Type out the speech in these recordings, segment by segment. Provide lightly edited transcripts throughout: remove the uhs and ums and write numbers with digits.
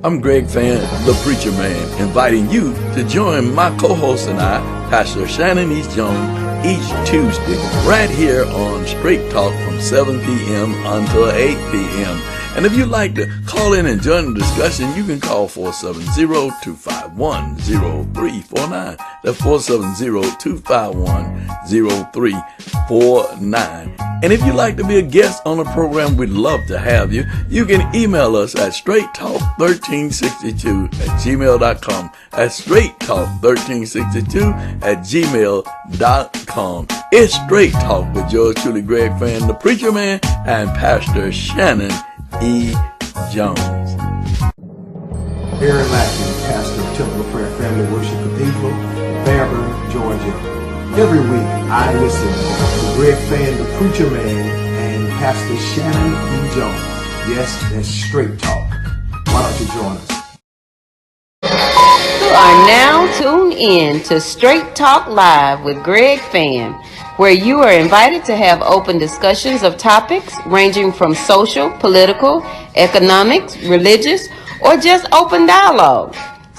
I'm Greg Fann, the Preacher Man, inviting you to join my co-host and I, Pastor Shannon East Jones, each Tuesday right here on Straight Talk from 7 p.m. until 8 p.m. And if you'd like to call in and join the discussion, you can call 470-251-0349. That's 470-251-0349. And if you'd like to be a guest on the program, we'd love to have you. You can email us at straighttalk1362@gmail.com. That's straighttalk1362@gmail.com. It's Straight Talk with yours truly, Greg Fann, the Preacher Man, and Pastor Shannon E. Jones. Aaron Lackey, pastor of Temple of Prayer Family Worship Cathedral, Fairburn, Georgia. Every week I listen to Greg Fann, the Preacher Man, and Pastor Shannon E. Jones. Yes, that's Straight Talk. Why don't you join us? You are now tuned in to Straight Talk Live with Greg Fann, where you are invited to have open discussions of topics ranging from social, political, economics, religious, or just open dialogue.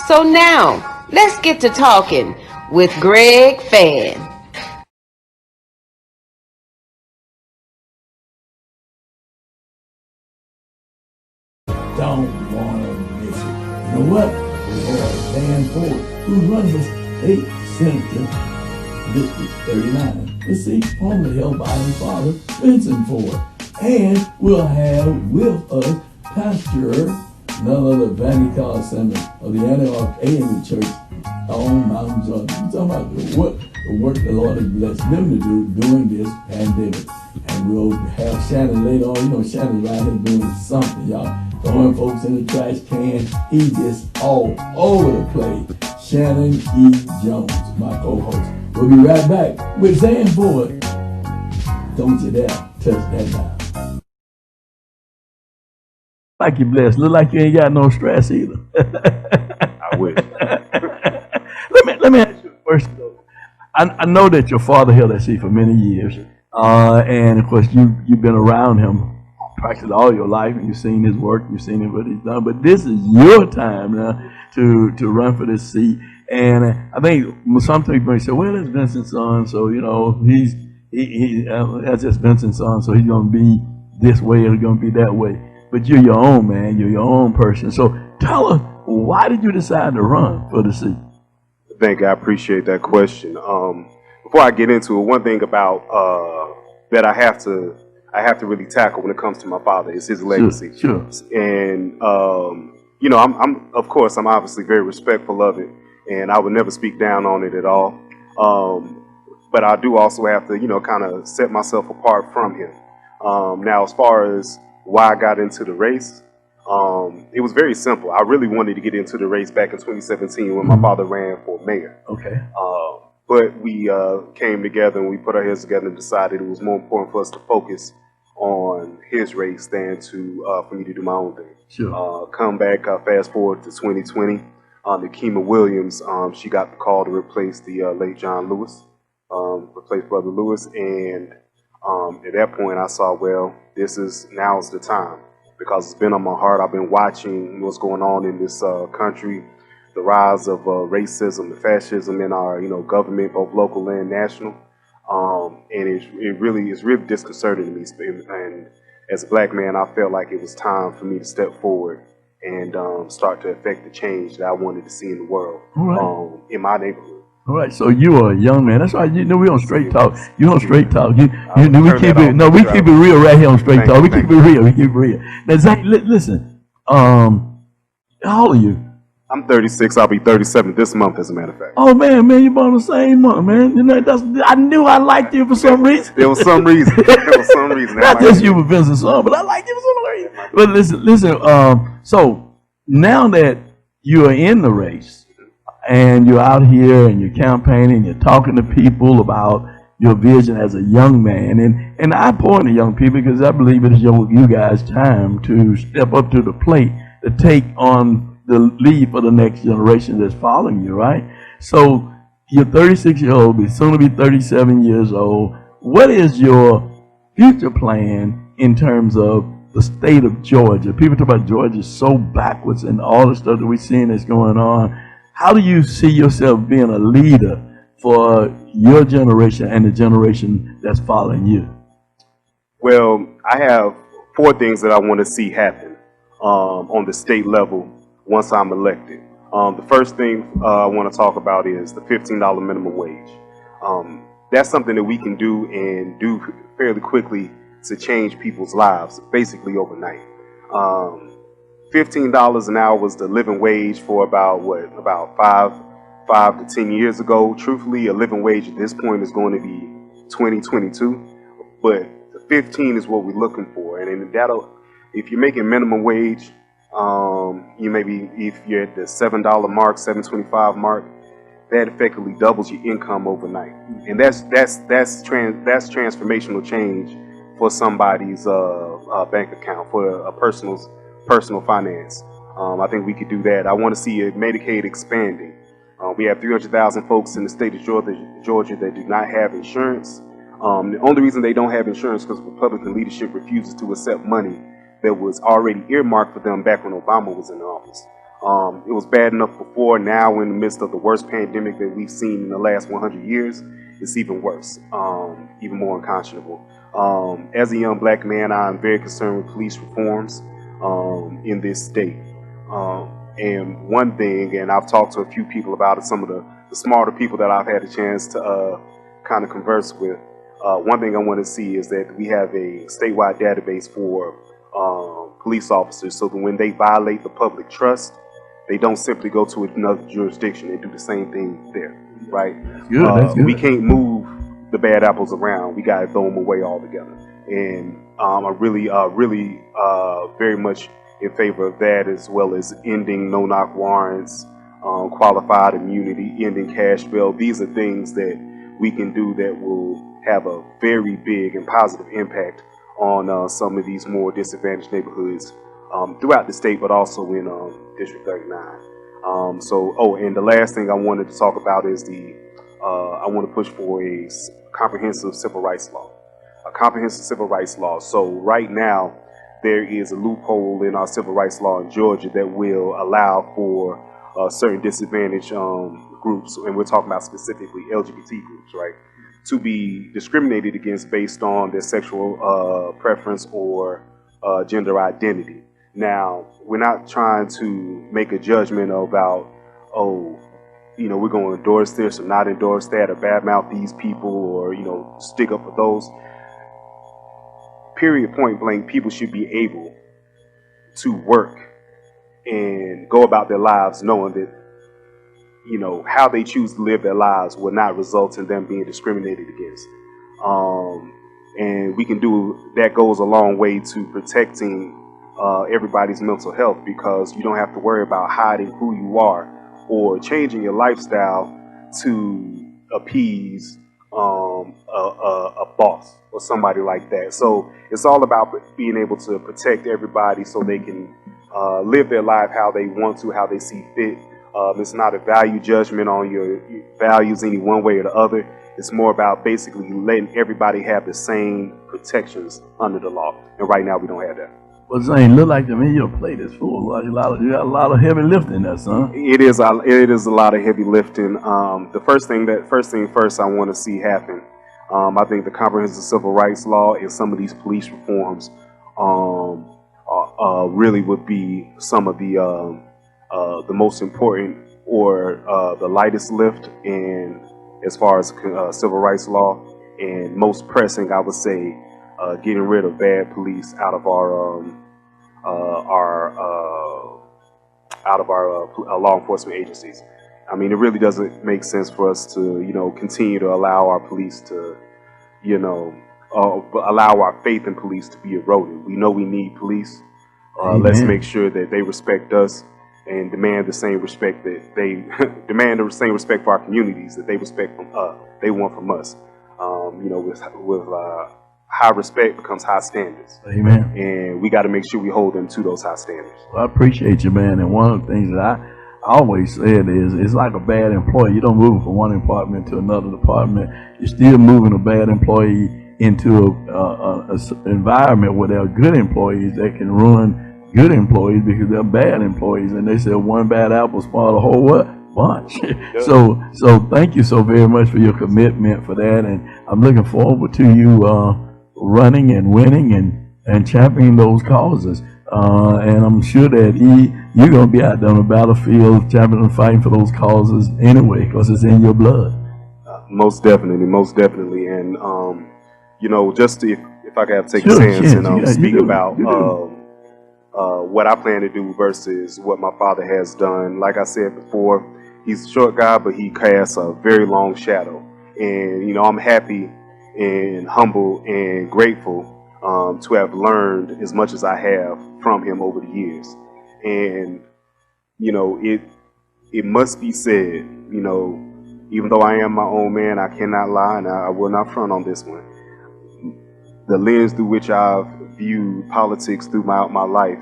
So now, let's get to talking with Greg Fann. Don't want to miss it. You know what? We have Fann Ford, who runs the state senator, District 39. The seat formerly held by his father, Vincent Ford. And we'll have with us Pastor, none other Vandy College Center of the Antioch AME Church on Mountain Jordan. We're talking about the work the Lord has blessed them to do during this pandemic. And we'll have Shannon later on. You know, Shannon's right here doing something, y'all. Throwing folks in the trash can. He just all over the place. Shannon E. Jones, my co-host. We'll be right back with Fann Ford. Don't you dare touch that dial. Like you blessed. Look like you ain't got no stress either. I wish. Let me ask you first though. I know that your father held that seat for many years, and of course you've been around him practically all your life, and you've seen his work, you've seen what he's done. But this is your time now to run for this seat. And I think some people may say, well, it's Vincent's son, so you know that's just Vincent's son, so he's gonna be this way or gonna be that way. But you're your own man, you're your own person. So tell us, why did you decide to run for the seat? Thank you. I appreciate that question. Before I get into it, one thing about that I have to really tackle when it comes to my father is his legacy. Sure. And you know, I'm of course I'm obviously very respectful of it, and I would never speak down on it at all. But I do also have to, you know, kind of set myself apart from him. Now, as far as why I got into the race, it was very simple. I really wanted to get into the race back in 2017 when my father ran for mayor. Okay. But we came together and we put our heads together and decided it was more important for us to focus on his race than for me to do my own thing. Sure. Come back, fast forward to 2020. Nikema Williams, she got the call to replace the late John Lewis, replace Brother Lewis, and at that point I saw, well, now's the time, because it's been on my heart. I've been watching what's going on in this country, the rise of racism, the fascism in our government, both local and national, and it's really disconcerting to me. And as a black man, I felt like it was time for me to step forward and start to affect the change that I wanted to see in the world, in my neighborhood. All right, so you are a young man. That's right. You know, we on Straight Talk. You on Straight Talk. We keep it real right here on Straight Talk. We keep it real. Now, Zach, listen. How old are you? I'm 36. I'll be 37 this month, as a matter of fact. Oh man, you're born the same month, man. You know, I knew I liked you for some reason. There was some reason. Not just you were Vincent's son, but I liked you for some reason. But listen. So now that you are in the race, and you're out here and you're campaigning, you're talking to people about your vision as a young man. And I point to young people because I believe it is you guys' time to step up to the plate to take on the lead for the next generation that's following you, right? So you're 36-year-old, but soon to be 37 years old. What is your future plan in terms of the state of Georgia. People talk about Georgia is so backwards and all the stuff that we're seeing that's going on. How do you see yourself being a leader for your generation and the generation that's following you? Well, I have 4 things that I want to see happen on the state level once I'm elected. The first thing I want to talk about is the $15 minimum wage. That's something that we can do and do fairly quickly to change people's lives, basically overnight. $15 an hour was the living wage for about 5 to 10 years ago. Truthfully, a living wage at this point is going to be 2022, but the 15 is what we're looking for. And if you're making minimum wage, you maybe if you're at the $7 mark, $7.25 mark, that effectively doubles your income overnight, and that's transformational change for somebody's bank account, for a personal finance. I think we could do that. I want to see Medicaid expanding. We have 300,000 folks in the state of Georgia that do not have insurance. The only reason they don't have insurance is because Republican leadership refuses to accept money that was already earmarked for them back when Obama was in office. It was bad enough before. Now, in the midst of the worst pandemic that we've seen in the last 100 years, it's even worse, even more unconscionable. As a young black man, I'm very concerned with police reforms in this state. And one thing, and I've talked to a few people about it, some of the smarter people that I've had a chance to kind of converse with, one thing I want to see is that we have a statewide database for police officers, so that when they violate the public trust, they don't simply go to another jurisdiction and do the same thing there, right? That's good. We can't move the bad apples around. We got to throw them away altogether. And I'm really very much in favor of that, as well as ending no-knock warrants, qualified immunity, ending cash bail. These are things that we can do that will have a very big and positive impact on some of these more disadvantaged neighborhoods throughout the state, but also in District 39. And the last thing I wanted to talk about is I want to push for a comprehensive civil rights law. A comprehensive civil rights law. So right now, there is a loophole in our civil rights law in Georgia that will allow for certain disadvantaged groups, and we're talking about specifically LGBT groups, right, to be discriminated against based on their sexual preference or gender identity. Now, we're not trying to make a judgment about, we're going to endorse this or not endorse that, or badmouth these people, or, stick up for those. Period, point blank, people should be able to work and go about their lives knowing that, how they choose to live their lives will not result in them being discriminated against. And we can do that, goes a long way to protecting everybody's mental health, because you don't have to worry about hiding who you are or changing your lifestyle to appease a boss or somebody like that. So it's all about being able to protect everybody so they can live their life how they want to, how they see fit. It's not a value judgment on your values any one way or the other. It's more about basically letting everybody have the same protections under the law. And right now we don't have that. Well, Zane, look like to me your plate is full. You got a lot of heavy lifting there, son. It is a lot of heavy lifting. The first thing first I want to see happen. I think the comprehensive civil rights law and some of these police reforms really would be some of the most important or the lightest lift in as far as civil rights law, and most pressing, I would say, getting rid of bad police out of our law enforcement agencies. I mean, it really doesn't make sense for us to, continue to allow our police to, allow our faith in police to be eroded. We know we need police. Let's make sure that they respect us and demand the same respect that they demand the same respect for our communities that they respect from they want from us. With high respect becomes high standards. Amen. And we got to make sure we hold them to those high standards. Well, I appreciate you, man. And one of the things that I always said is it's like a bad employee. You don't move from one department to another department. You're still moving a bad employee into a environment where there are good employees that can ruin good employees because they're bad employees. And they said one bad apple spoil the whole what? Bunch. So thank you so very much for your commitment for that. And I'm looking forward to you running and winning and championing those causes. And I'm sure that you're going to be out there on the battlefield championing and fighting for those causes anyway, because it's in your blood. Most definitely. And, just if I could take a chance and speak about what I plan to do versus what my father has done. Like I said before, he's a short guy, but he casts a very long shadow. And, I'm happy and humble and grateful to have learned as much as I have from him over the years. And, it must be said, even though I am my own man, I cannot lie, and I will not front on this one. The lens through which I've viewed politics throughout my life,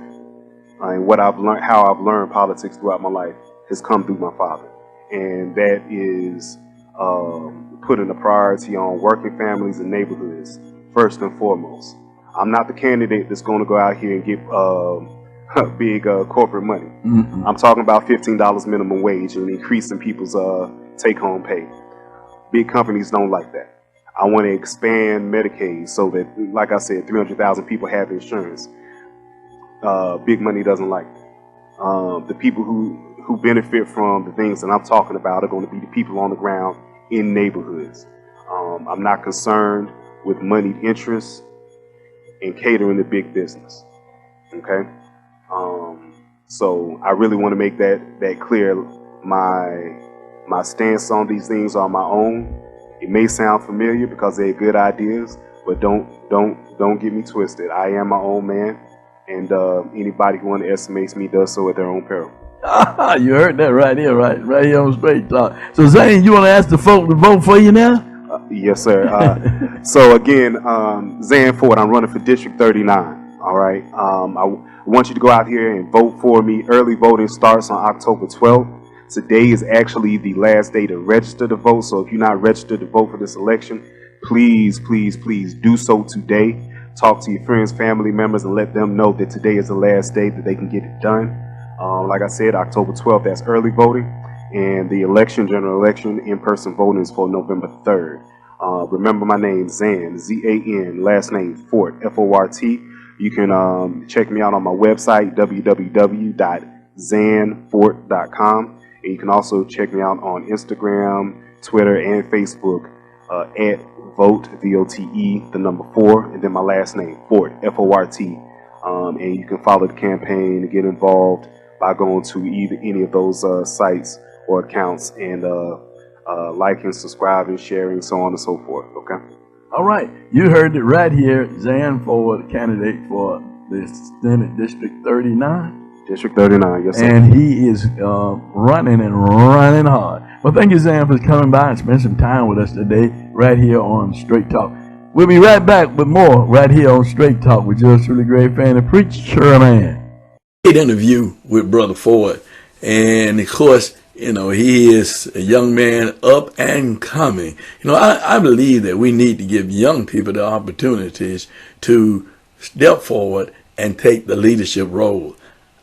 and what I've learned, how I've learned politics throughout my life, has come through my father. And that is putting a priority on working families and neighborhoods, first and foremost. I'm not the candidate that's going to go out here and get big corporate money. Mm-hmm. I'm talking about $15 minimum wage and increasing people's take-home pay. Big companies don't like that. I want to expand Medicaid so that, like I said, 300,000 people have insurance. Big money doesn't like it. The people who benefit from the things that I'm talking about are going to be the people on the ground in neighborhoods. I'm not concerned with moneyed interests and catering to big business. Okay? So I really want to make that clear. My stance on these things are my own. It may sound familiar because they're good ideas, but don't get me twisted. I am my own man, and anybody who underestimates me does so at their own peril. You heard that right here, right here on Straight Talk. So Zane, you want to ask the folk to vote for you now? Yes, sir. So again, Zan Ford, I'm running for District 39. All right. I want you to go out here and vote for me. Early voting starts on October 12th. Today is actually the last day to register to vote. So if you're not registered to vote for this election, please do so today. Talk to your friends, family members, and let them know that today is the last day that they can get it done. Like I said, October 12th, that's early voting. And the general election, in-person voting is for November 3rd. Remember my name, Zan, Z-A-N, last name, Fort, F-O-R-T. You can check me out on my website, www.zanfort.com. And you can also check me out on Instagram, Twitter, and Facebook at Vote, V-O-T-E, the number 4, and then my last name, Fort, F-O-R-T. And you can follow the campaign and get involved by going to either any of those sites or accounts and liking, subscribing, sharing, so on and so forth. Okay. All right. You heard it right here. Zan Ford, candidate for the Senate District 39. District 39, yes, sir. And he is running hard. Well, thank you, Zan, for coming by and spending some time with us today right here on Straight Talk. We'll be right back with more right here on Straight Talk with yours truly, Greg Fann, the Preacher Man. Great interview with Brother Ford. And, of course, he is a young man up and coming. I believe that we need to give young people the opportunities to step forward and take the leadership role.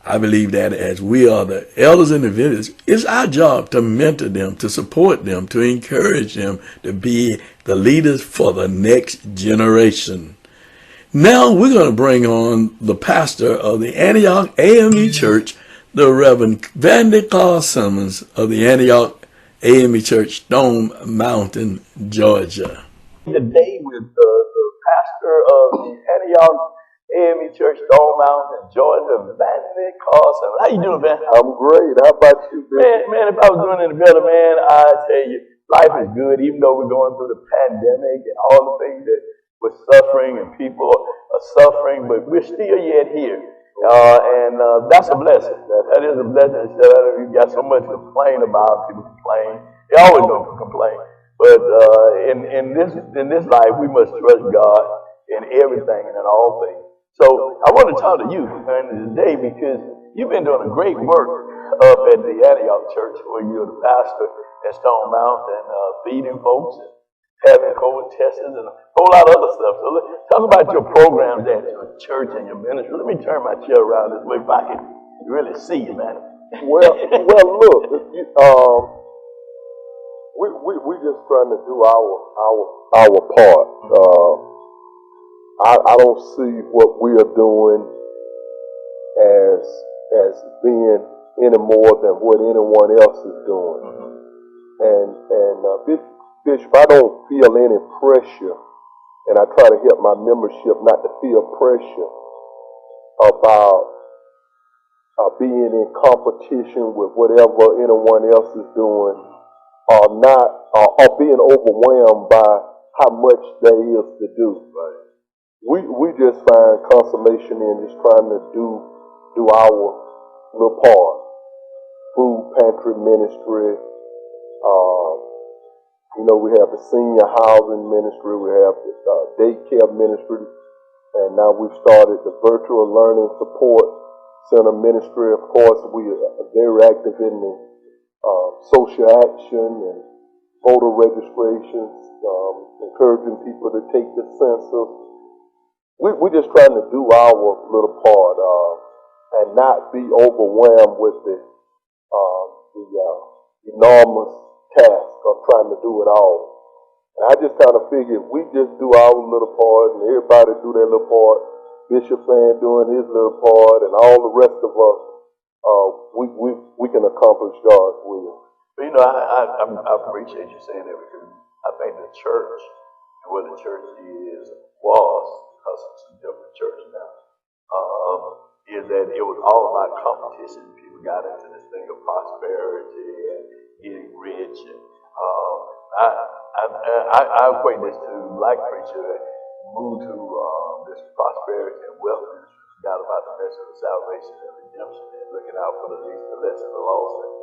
I believe that as we are the elders in the village, it's our job to mentor them, to support them, to encourage them to be the leaders for the next generation. Now we're going to bring on the pastor of the Antioch AME Church, the Reverend Fann Simmons of the Antioch AME Church, Stone Mountain, Georgia. Today with the pastor of the Antioch AME Church, Stone Mountain, Georgia, Fann Simmons. How you doing, man? I'm great. How about you, man? If I was doing any better, man, I tell you, life is good. Even though we're going through the pandemic and all the things that we're suffering and people are suffering, but we're still yet here. And that's a blessing. That is a blessing. You've got so much to complain about. People complain. They always don't complain. But in this life, we must trust God in everything and in all things. So I want to talk to you today because you've been doing a great work up at the Antioch Church where you're the pastor at Stone Mountain, feeding folks having COVID tests and a whole lot of other stuff. So talk about your programs at your church and your ministry. Let me turn my chair around this way if I can really see you, man. Well, look, we just trying to do our part. I don't see what we are doing as being any more than what anyone else is doing. And Bishop, I don't feel any pressure, and I try to help my membership not to feel pressure about being in competition with whatever anyone else is doing, or being overwhelmed by how much there is to do. Right. We just find consolation in just trying to do our little part. Food pantry ministry. We have the senior housing ministry. We have the daycare ministry, and now we've started the virtual learning support center ministry. Of course, we are very active in the social action and voter registrations, encouraging people to take the census. We're just trying to do our little part and not be overwhelmed with the enormous task of trying to do it all. And I just kind of figure if we just do our little part and everybody do their little part, Bishop Fann doing his little part, and all the rest of us, we can accomplish God's will. But I appreciate you saying that, because I think the church, where the church was, because it's a different church now, is that it was all about competition. People got into this thing of prosperity and getting rich, and I equate this to black preacher that moved to this prosperity and wealth ministry, forgot about the message of salvation and redemption and looking out for the least, the less, and the lost. And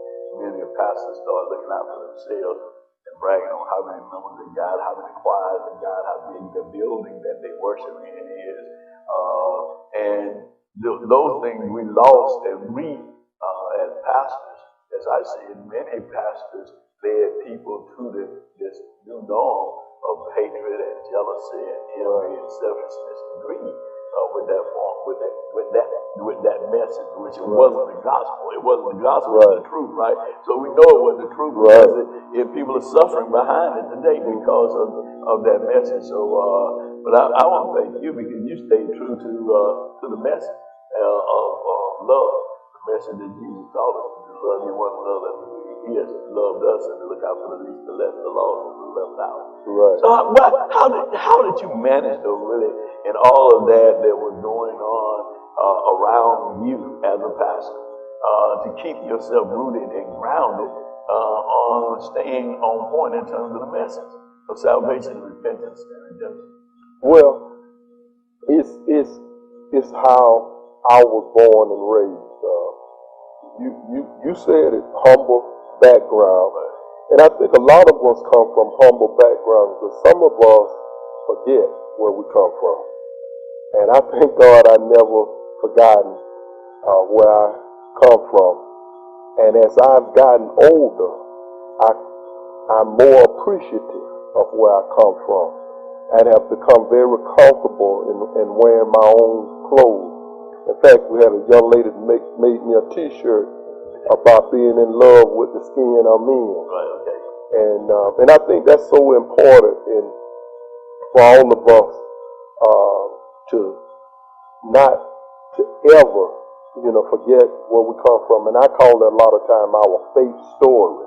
many of the pastors started looking out for themselves and bragging on how many members they got, how many choirs they got, how big the building that they worship in is. And those things we lost, and we as pastors, as I see it, many pastors led people to this new norm of hatred and jealousy and envy and selfishness and greed with that message, which it wasn't the gospel. It wasn't the gospel, it was the truth, right? So we know it wasn't the truth, because if people are suffering behind it today because of that message. So, but I want to thank you, because you stayed true to the message of love, the message that Jesus taught us, to love you one another. He has loved us, and to look out for the least, the less, the lost, and the left out. Right. So how did you manage, though, really, in all of that was going on around you as a pastor, to keep yourself rooted and grounded on staying on point in terms of the message of salvation, repentance, and redemption? Well, it's how I was born and raised. You said it, humble background, and I think a lot of us come from humble backgrounds, but some of us forget where we come from. And I thank God I never forgotten where I come from. And as I've gotten older, I'm more appreciative of where I come from, and have become very comfortable in wearing my own clothes. In fact, we had a young lady that made me a T-shirt about being in love with the skin I'm in. Right, okay. And I think that's so important for all of us to not to ever, forget where we come from. And I call that a lot of time our faith story.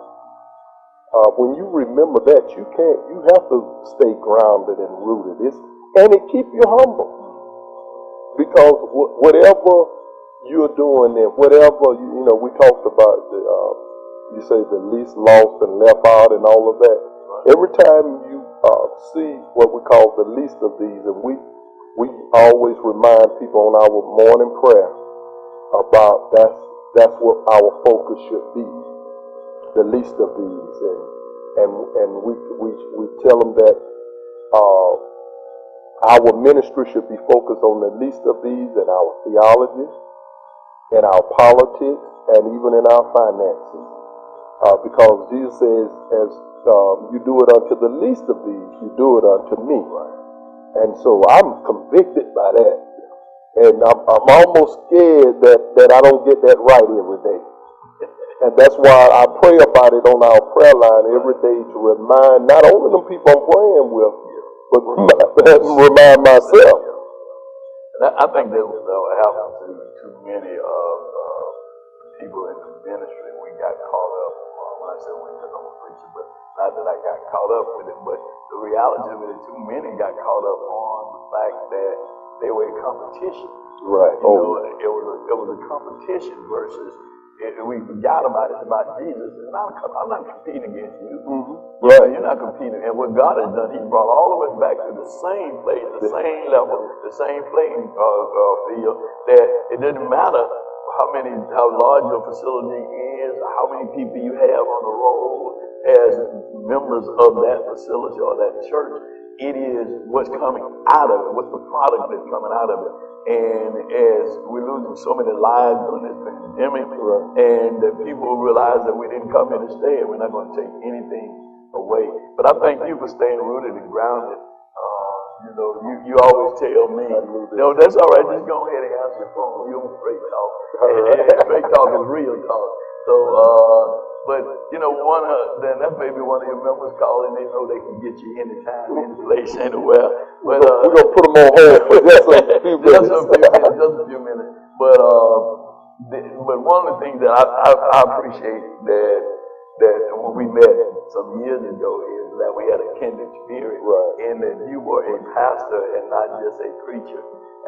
When you remember that, you have to stay grounded and rooted. And it keep you humble. Because whatever you're doing, and whatever, we talked about, you say the least lost and left out and all of that. Every time you see what we call the least of these, and we always remind people on our morning prayer about that's what our focus should be, the least of these. And we tell them that our ministry should be focused on the least of these in our theology, in our politics, and even in our finances. Because Jesus says, You do it unto the least of these, you do it unto me. And so I'm convicted by that. And I'm almost scared that I don't get that right every day. And that's why I pray about it on our prayer line every day to remind not only the people I'm praying with, but remind myself. And I think that happened to too many of people in the ministry. We got caught up, when I said we took on a preacher, but not that I got caught up with it, but the reality of it is too many got caught up on the fact that they were in competition. Right. You know, it was a competition versus we forgot about it. It's about Jesus. And I'm not competing against you. Mm-hmm. Right. You're not competing. And what God has done, He brought all of us back to the same place, the same level, the same playing field. That it doesn't matter how large your facility is, how many people you have on the road as members of that facility or that church. It is what's coming out of it, what's the product that's coming out of it. And as we're losing so many lives during this pandemic, and that people realize that we didn't come here to stay, and we're not going to take anything away. But I thank you for staying rooted and grounded. You know, you always tell me, no, that's all right, just go ahead and answer your phone. You don't straight talk. Straight talk is real talk. So, but, you know, then that may be one of your members calling. They know they can get you anytime, any place, anywhere. But we're going to put them on hold for just a few minutes. Just a few minutes. But one of the things that I appreciate that when we met some years ago is that we had a kindred spirit, and that you were a pastor and not just a preacher,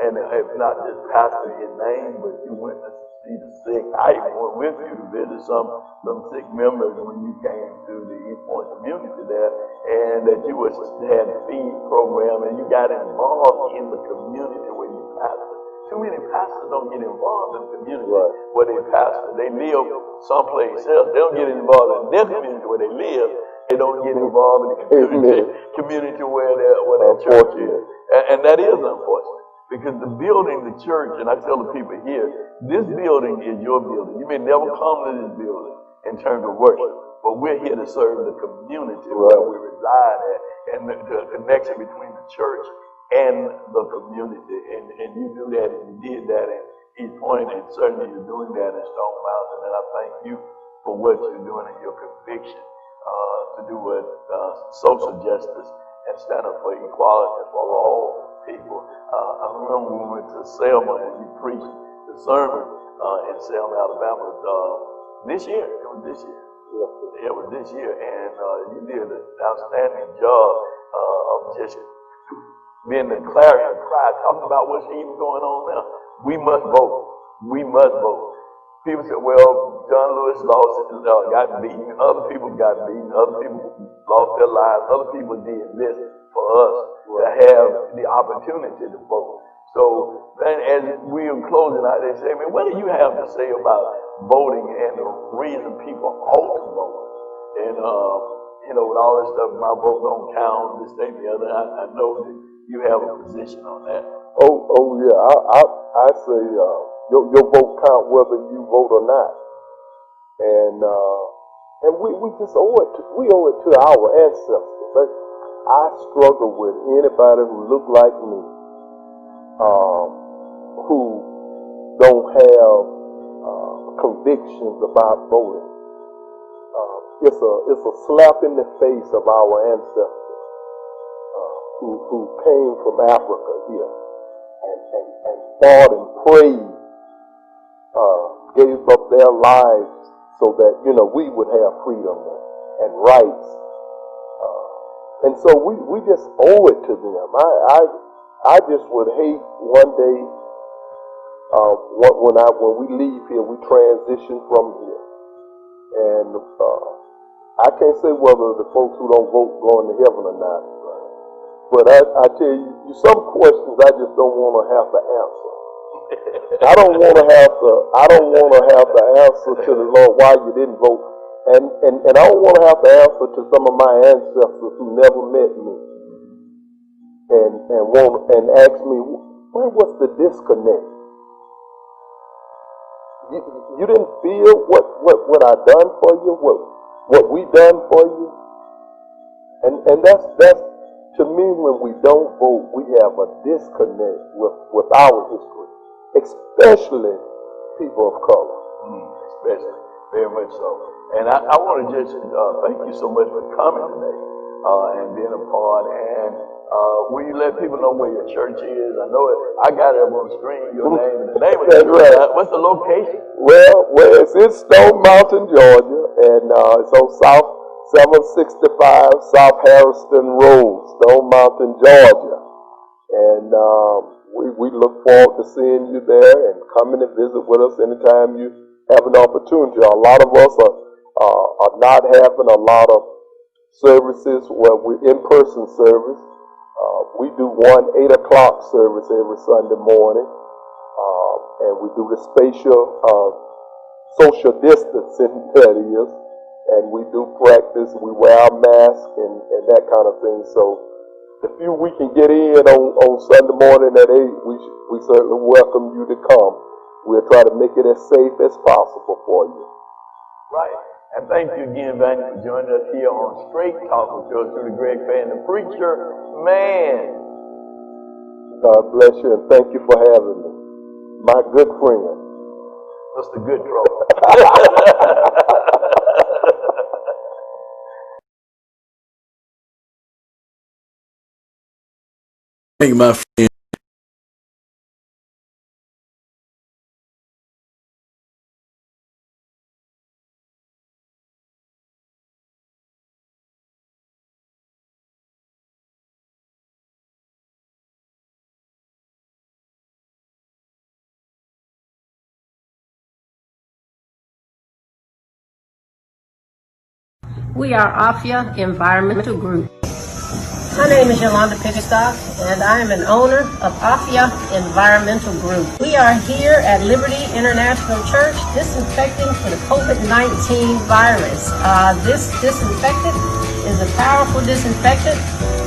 and not just pastor in name, but you went to see the sick. I even went with you to visit some sick members when you came to the East Point community there, and that you had a feed program, and you got involved in the community where you pastor. Too many pastors don't get involved in the community where they pastor. They live someplace else. They don't get involved in their community where they live. They don't get involved in the community where their church is. And that is unfortunate. Because the building, the church, and I tell the people here, this building is your building. You may never come to this building in terms of worship, but we're here to serve the community where we reside at, and the connection between the church and the community. And you do that, and you did that in East Point, and certainly you're doing that in Stone Mountain. And I thank you for what you're doing and your conviction to do what social justice and stand up for equality for all people. I remember when we went to Selma and you preached the sermon in Selma, Alabama. This year, it was this year. It was this year, and you did an outstanding job of just being the clarion cry, talking about what's even going on now. We must vote. We must vote. People say, well, John Lewis got beaten. Other people got beaten. Other people lost their lives. Other people did this for us to have the opportunity to vote. So then as we are closing out, they say, man, what do you have to say about voting and the reason people ought to vote? And, you know, with all this stuff, my vote don't count, this thing, the other. I know that you have a position on that. Oh yeah. I say your vote count whether you vote or not. And we just owe it to our ancestors. But I struggle with anybody who look like me, who don't have convictions about voting. It's a slap in the face of our ancestors who came from Africa here and fought and prayed, gave up their lives so that, you know, we would have freedom and rights. And so we just owe it to them. I just would hate one day when we leave here, we transition from here. And I can't say whether the folks who don't vote going to heaven or not. But I tell you, some questions I just don't want to have to answer. I don't want to have to answer to the Lord why you didn't vote, and I don't want to have to answer to some of my ancestors who never met me, and ask me, where was the disconnect? You didn't feel what I done for you, what we done for you, And that's to me, when we don't vote, we have a disconnect with our history, especially people of color. Especially, very much so. And I want to just thank you so much for coming today and being a part. And will you let people know where your church is? I know it. I got it up on the screen. Your name and the name of the church. Right. What's the location? Well, it's in Stone Mountain, Georgia, and it's on South 765 South Harrison Road, Stone Mountain, Georgia. And we look forward to seeing you there and coming and visit with us anytime you have an opportunity. A lot of us are not having a lot of services where we're in-person service. We do one 8 o'clock service every Sunday morning, and we do the social distancing, that is, and we do practice. We wear our mask and that kind of thing. So the few we can get in on Sunday morning at 8, we certainly welcome you to come. We'll try to make it as safe as possible for you. Right. And thank you again, Vanny, for joining us here on Straight Talk with yours truly, Greg Fann, the preacher man. God bless you, and thank you for having me. My good friend. What's the good trouble? Thank you, my friend. We are AFIA Environmental Group. My name is Yolanda Pickerstock, and I am an owner of AFIA Environmental Group. We are here at Liberty International Church disinfecting for the COVID-19 virus. This disinfectant is a powerful disinfectant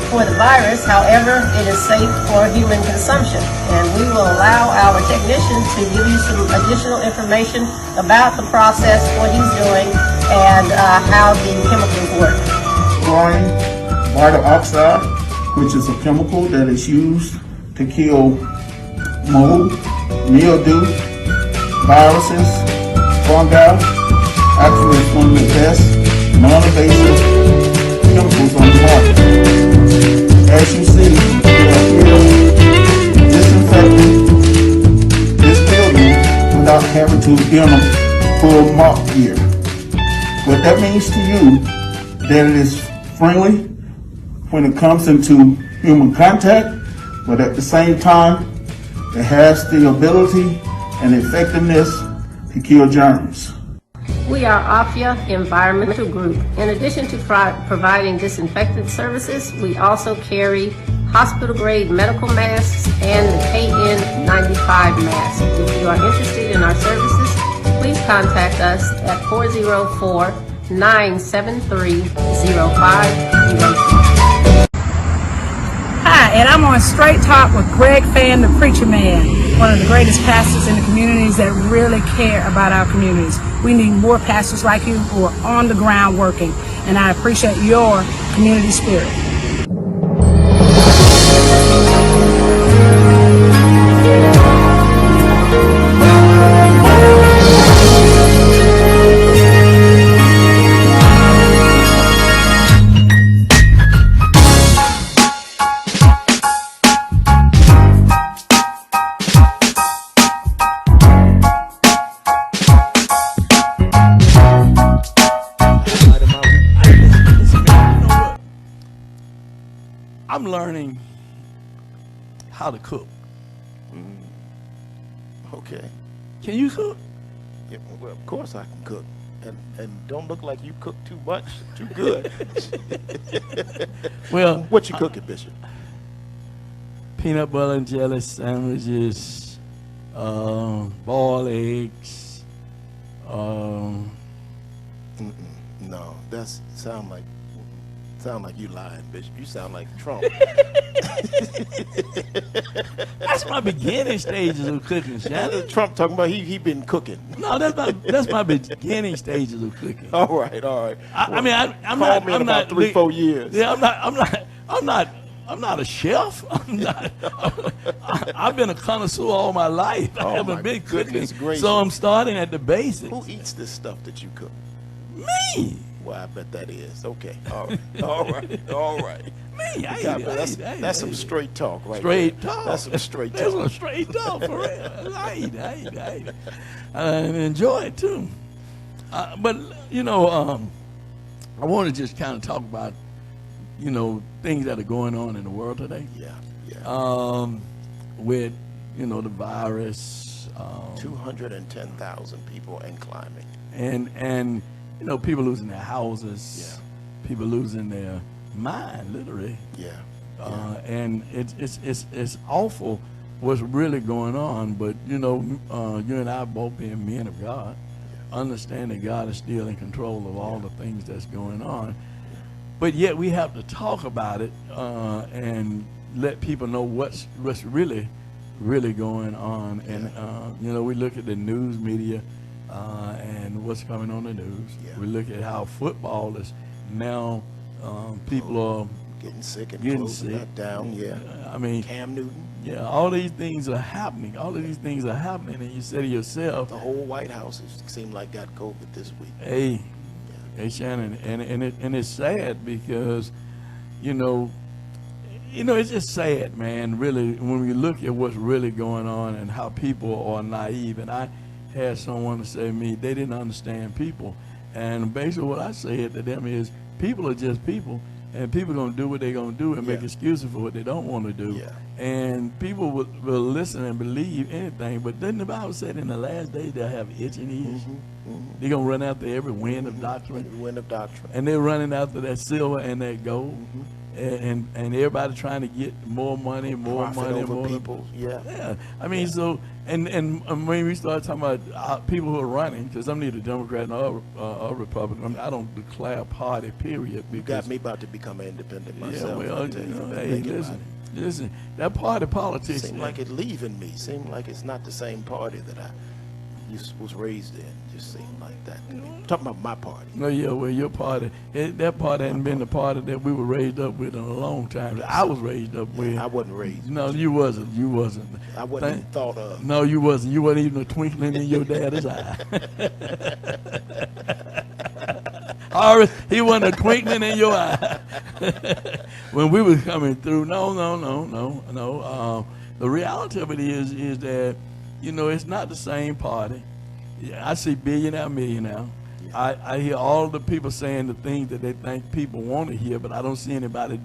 for the virus. However, it is safe for human consumption. And we will allow our technician to give you some additional information about the process, what he's doing, and how the chemicals work. Chlorine vital oxide, which is a chemical that is used to kill mold, mildew, viruses, fungi. Actually, it's one of the best non-invasive chemicals on the market. As you see, we are here disinfecting this building without having to be on a full mop gear. What that means to you, that it is friendly when it comes into human contact, but at the same time, it has the ability and effectiveness to kill germs. We are AFIA Environmental Group. In addition to providing disinfectant services, we also carry hospital-grade medical masks and the KN95 mask. If you are interested in our services, please contact us at 404-973-0502. Hi, and I'm on Straight Talk with Greg Fann, the preacher man, one of the greatest pastors in the communities that really care about our communities. We need more pastors like you who are on the ground working, and I appreciate your community spirit. I'm learning how to cook. Okay. Can you cook? Yeah, well, of course I can cook. And don't look like you cook too much, too good. Well, what you cooking, Bishop? Peanut butter and jelly sandwiches, boiled eggs. No, that sounds Sound like you lying, Bishop. You sound like Trump. That's my beginning stages of cooking, Shannon. Trump talking about he been cooking. No, that's my beginning stages of cooking. All right, all right. I mean, I'm call not. me in I'm about not 3-4 years. Yeah, I'm not a chef. I've been a connoisseur all my life. I haven't been cooking, goodness gracious. so I'm starting at the basics. Who eats this stuff that you cook? Me. Well, I bet that is. Okay. All right. All right. All right. Me. That's some straight talk, right? Straight there. talk. That's some straight talk. That's some straight talk for real. I eat it. And enjoy it too. But you know, I want to just kind of talk about, you know, things that are going on in the world today. Yeah. With, you know, the virus. 210,000 people and climbing. And you know, people losing their houses. Yeah. People losing their mind, literally. Yeah. And it's awful what's really going on. But you know, you and I both being men of God, understand that God is still in control of all the things that's going on. But yet we have to talk about it and let people know what's really going on. And you know, we look at the news media and what's coming on the news. Yeah. We look at how football is now. People are getting sick and getting closing that down. Yeah. I mean, Cam Newton. Yeah, all these things are happening. All of these things are happening, and you say to yourself, the whole White House seemed like got COVID this week. Hey, Shannon, and it's sad because, you know, it's just sad, man. Really, when we look at what's really going on and how people are naive. And I had someone to say to me they didn't understand people, and basically what I said to them is, people are just people, and people are going to do what they're going to do and make excuses for what they don't want to do. Yeah. And people will listen and believe anything. But doesn't the Bible say in the last days they'll have itching ears? They're going to run after every wind of doctrine. Every wind of doctrine. And they're running after that silver and that gold. And everybody trying to get more money, more people. Yeah. I mean, so and when we start talking about people who are running, because I'm neither Democrat nor Republican. I don't declare a party, period. You got me about to become an independent myself. Yeah, well, you know, hey, listen, that party politics seems like it's leaving me. Seems like it's not the same party that I was raised in. Just seemed like that to me. Talking about my party. No, yeah, well, your party, that party hadn't been the party that we were raised up with in a long time. I was raised up with. I wasn't raised. No, you wasn't. You wasn't. I wasn't even thought of. No, you wasn't. You wasn't even a twinkling in your daddy's eye. He wasn't a twinkling in your eye. When we were coming through, no. The reality of it is that, you know, it's not the same party. I see billionaire, millionaire. I hear all the people saying the things that they think people want to hear, but I don't see anybody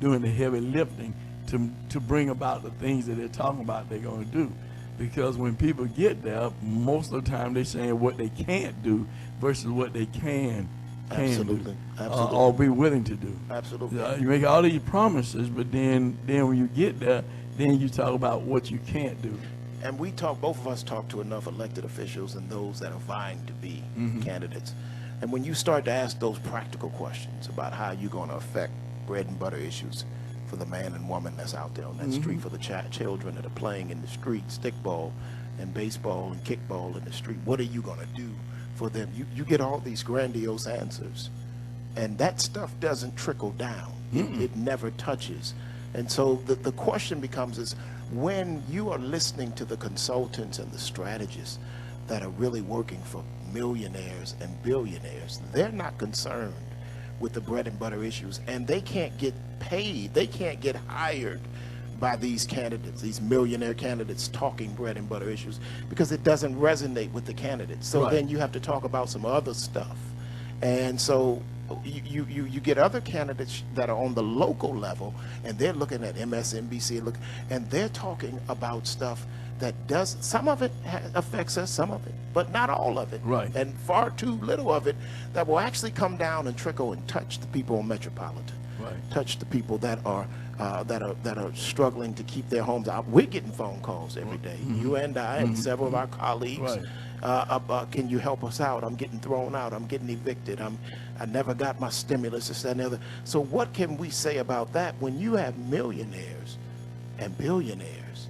doing the heavy lifting to bring about the things that they're talking about they're going to do. Because when people get there, most of the time they're saying what they can't do versus what they can do, or be willing to do. Absolutely. You make all these promises, but then when you get there, then you talk about what you can't do. And both of us talk to enough elected officials and those that are vying to be candidates. And when you start to ask those practical questions about how you're going to affect bread and butter issues for the man and woman that's out there on that street, for the children that are playing in the street, stickball and baseball and kickball in the street, what are you going to do for them? You get all these grandiose answers, and that stuff doesn't trickle down. It never touches. And so the question becomes is, when you are listening to the consultants and the strategists that are really working for millionaires and billionaires, they're not concerned with the bread and butter issues, and they can't get paid, they can't get hired by these candidates, these millionaire candidates talking bread and butter issues, because it doesn't resonate with the candidates. So then you have to talk about some other stuff. And so you get other candidates that are on the local level, and they're looking at MSNBC, and they're talking about stuff that does, some of it affects us, some of it, but not all of it. Right. And far too little of it that will actually come down and trickle and touch the people on Metropolitan. Right. Touch the people that are struggling to keep their homes out. We're getting phone calls every day. You and I and several of our colleagues Can you help us out? I'm getting thrown out. I'm getting evicted. I never got my stimulus, this, that, and the other. So what can we say about that when you have millionaires and billionaires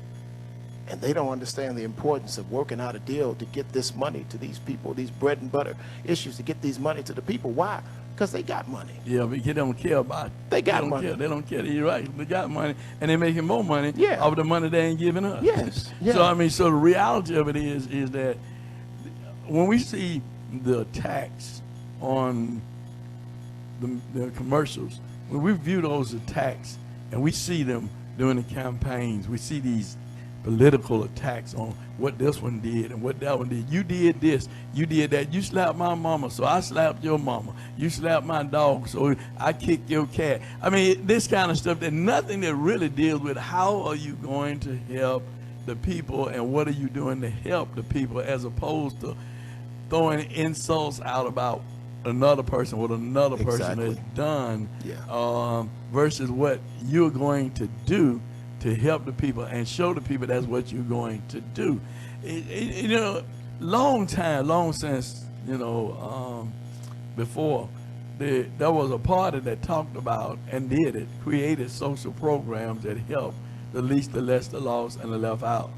and they don't understand the importance of working out a deal to get this money to these people, these bread and butter issues, to get these money to the people? Why? Because they got money. Yeah, but they don't care about it. They got money. They don't care. You're right. They got money, and they're making more money Yeah. off the money they ain't giving us. Yes. Yeah. So, I mean, so the reality of it is that when we see the attacks on the commercials, when we view those attacks and we see them during the campaigns, we see these political attacks on what this one did and what that one did. You did this, you did that. You slapped my mama, so I slapped your mama. You slapped my dog, so I kicked your cat. I mean, this kind of stuff, that nothing that really deals with how are you going to help the people and what are you doing to help the people, as opposed to throwing insults out about another person, what another person has done, versus what you're going to do to help the people and show the people that's what you're going to do. You know, long since, you know, before, there was a party that talked about and did it, created social programs that helped the least, the less, the lost, and the left out.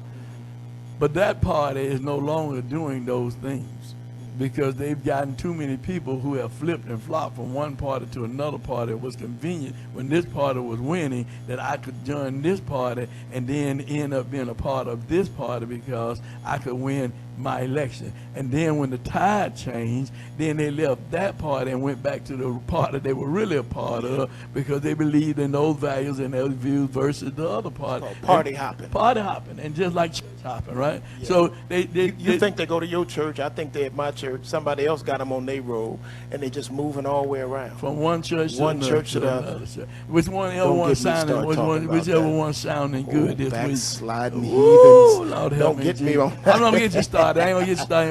But that party is no longer doing those things, because they've gotten too many people who have flipped and flopped from one party to another party. It was convenient when this party was winning that I could join this party and then end up being a part of this party because I could win my election. And then when the tide changed, then they left that party and went back to the party they were really a part of, because they believed in those values and those views versus the other party. Party hopping. Party hopping, and just like church hopping, right? Yeah. So you think they go to your church? I think they at my church. Somebody else got them on their road, and they just moving all the way around. From one church to another church. Whichever one sounding good this week. Backsliding heathens. Lord, don't get me on. I'm gonna get you started. I ain't gonna get you started.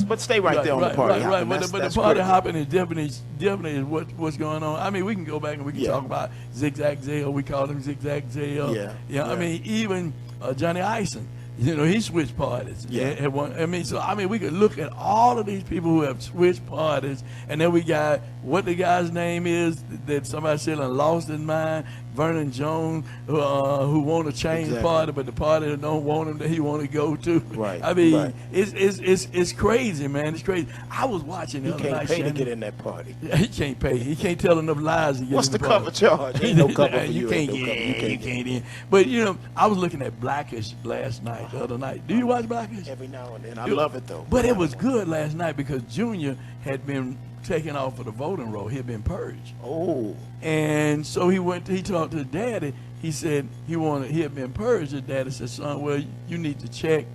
But stay right there on the party hopping. But the party hopping is definitely what's going on. I mean, we can go back and we can talk about Zigzag Zale. We call him Zigzag Zale. Yeah. I mean, even Johnny Ison. You know, he switched parties. Yeah. We could look at all of these people who have switched parties, and then we got what the guy's name is that somebody said lost his mind, Vernon Jones, who want to change the party, but the party don't want him that he want to go to. Right. I mean, it's crazy, man. It's crazy. I was watching the other night. He can't pay to get in that party. Yeah, he can't pay. He can't tell enough lies to get What's in the the party. cover charge? Ain't no cover for you. You can't in. But you know, I was looking at Blackish last night, the other night. Do you watch Blackish? Every now and then. I love it though. But it was good last night because Junior had been taken off of the voting roll. He had been purged. Oh. And so he talked to his daddy. He said he had been purged. His daddy said, son, well, you need to check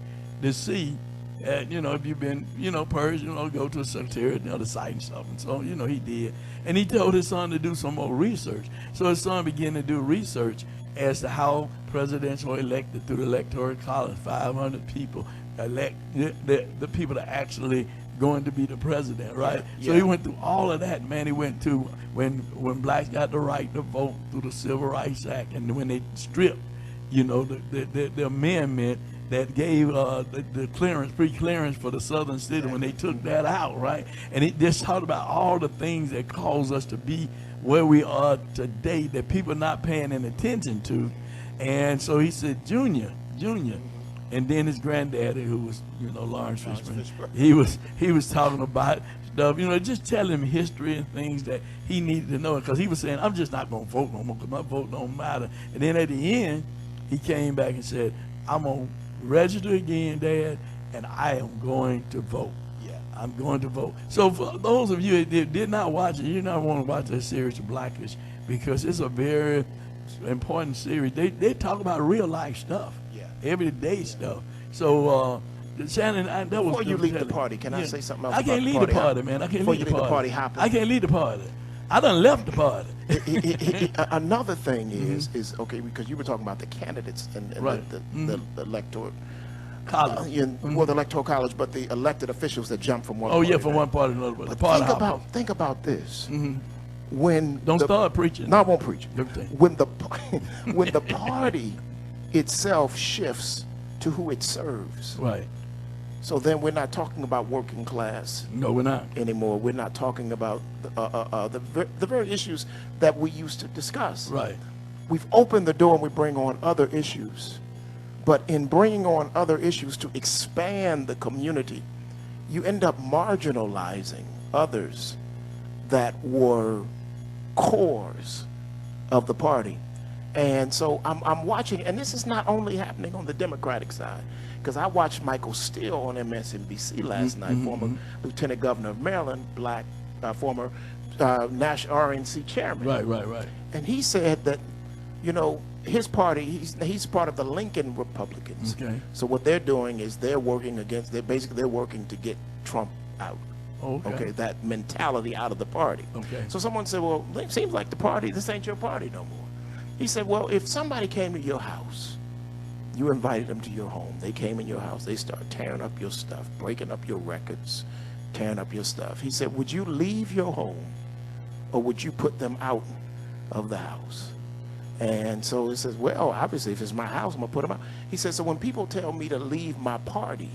to see, if you've been, purged, go to a secretariat, to site and stuff. And so, he did. And he told his son to do some more research. So his son began to do research as to how presidential elected through the Electoral College, 500 people elect the people that actually going to be the president, right? Yeah. So he went through all of that, man. He went to when blacks got the right to vote through the Civil Rights Act, and when they stripped, the amendment that gave the clearance, pre-clearance for the Southern city, when they took that out, right? And it just talked about all the things that caused us to be where we are today that people are not paying any attention to. And so he said, Junior. And then his granddaddy, who was, Lawrence Fishburne, he was talking about stuff, just telling him history and things that he needed to know. Because he was saying, I'm just not going to vote no more because my vote don't matter. And then at the end, he came back and said, I'm going to register again, Dad, and I am going to vote. Yeah, I'm going to vote. So for those of you that did not watch it, you not want to watch that series of Blackish, because it's a very important series. They talk about real life stuff. Everyday stuff. So, Shannon, that was. Before you leave the party, can I say something else? I can't leave the party, man. I can't leave the party. I can't leave the party. I done left the party. Another thing is okay, because you were talking about the candidates and the electoral college. The electoral college, but the elected officials that jump from one. Oh, from one party to another. But think about this. When don't start preaching. No, I won't preach. When the party itself shifts to who it serves. Right. So then we're not talking about working class. No, we're not anymore. We're not talking about the very issues that we used to discuss. Right. We've opened the door and we bring on other issues. But in bringing on other issues to expand the community, you end up marginalizing others that were cores of the party. And so I'm watching, and this is not only happening on the Democratic side, because I watched Michael Steele on MSNBC last night, former Lieutenant Governor of Maryland, black, former national RNC chairman. Right. And he said that, you know, his party, he's part of the Lincoln Republicans. Okay. So what they're doing is they're working to get Trump out. Okay, that mentality out of the party. Okay. So someone said, well, it seems like the party, this ain't your party no more. He said, well, if somebody came to your house, you invited them to your home, they came in your house, they started tearing up your stuff, breaking up your records, tearing up your stuff. He said, would you leave your home or would you put them out of the house? And so he says, well, obviously, if it's my house, I'm going to put them out. He says, so when people tell me to leave my party,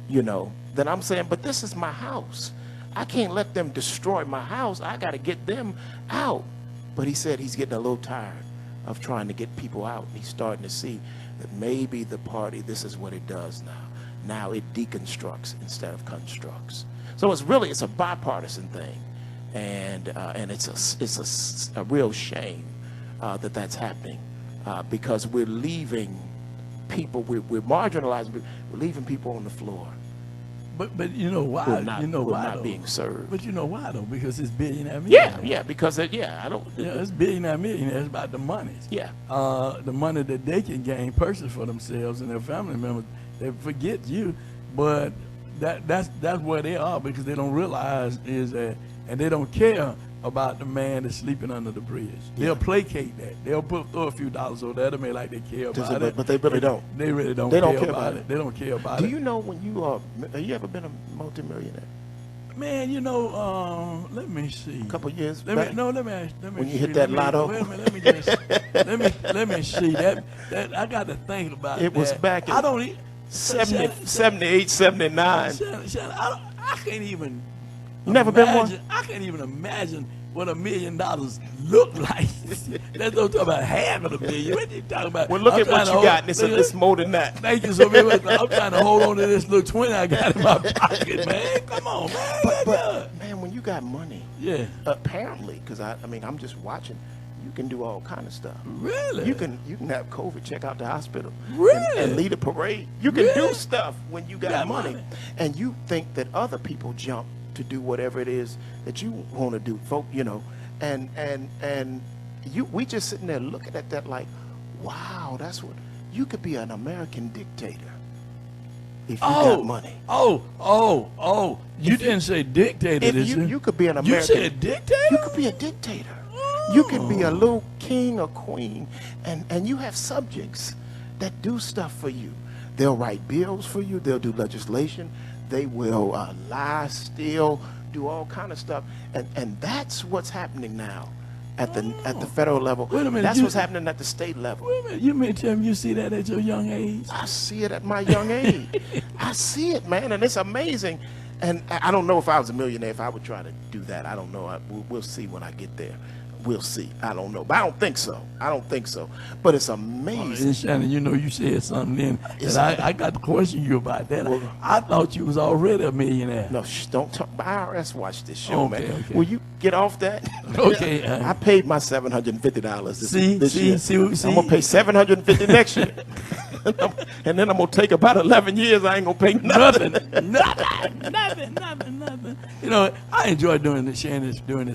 you know, then I'm saying, but this is my house. I can't let them destroy my house. I got to get them out. But he said he's getting a little tired of trying to get people out. And he's starting to see that maybe the party, this is what it does now. Now it deconstructs instead of constructs. So it's a bipartisan thing. And it's a real shame that's happening because we're leaving people, we're marginalizing, we're leaving people on the floor. But you know why? We're not being served. But you know why though? Because it's billionaire millionaires. Yeah, because it's billionaire millionaires. It's about the money. Yeah. The money that they can gain personally for themselves and their family members. They forget you, but that's where they are because they don't realize is that, and they don't care about the man that's sleeping under the bridge. They'll placate that. They'll throw a few dollars over there to make like they care about it. But they really don't. They really don't. They don't care about it. They don't care about it. Do you know when have you ever been a multimillionaire? Man, you know, let me see. A couple years back? Let me when you hit that lotto? Wait a minute, let me see. That I got to think about it. Was back in I don't 78, 79. I can't even. You never been one? I can't even imagine what $1 million look like. Let's don't talk about half of $1 million. What are you talking about? Well, look at what you got. It's more than that. Thank you so much. I'm trying to hold on to this little 20 I got in my pocket, man. Come on, man. But man, when you got money, yeah. Apparently, because I'm just watching. You can do all kind of stuff. Really? You can have COVID, check out the hospital. Really? And lead a parade. You can do stuff when you got money. And you think that other people jump to do whatever it is that you want to do, folk, you know, and we just sitting there looking at that like, wow, that's what you could be, an American dictator if you got money. You didn't say dictator, did you? You could be an American. You said dictator? You could be a dictator. You could be a little king or queen, and you have subjects that do stuff for you. They'll write bills for you. They'll do legislation. They will lie, steal, do all kind of stuff, and that's what's happening now at the federal level. Wait a minute, that's what's happening at the state level. Wait a minute, you mean tell me you see that at your young age? I see it at my young age. I see it, man, and it's amazing. And I don't know if I was a millionaire if I would try to do that. I don't know. We'll see when I get there. We'll see. I don't know. But I don't think so. But it's amazing. And Shannon, you know, you said something then that I got to question you about that. Well, I thought you was already a millionaire. No, don't talk. IRS watch this show, man. Okay. Will you get off that? Okay. I paid my $750 this year. See? I'm going to pay $750 next year. And then I'm going to take about 11 years. I ain't going to pay nothing. Nothing. You know, I enjoy doing this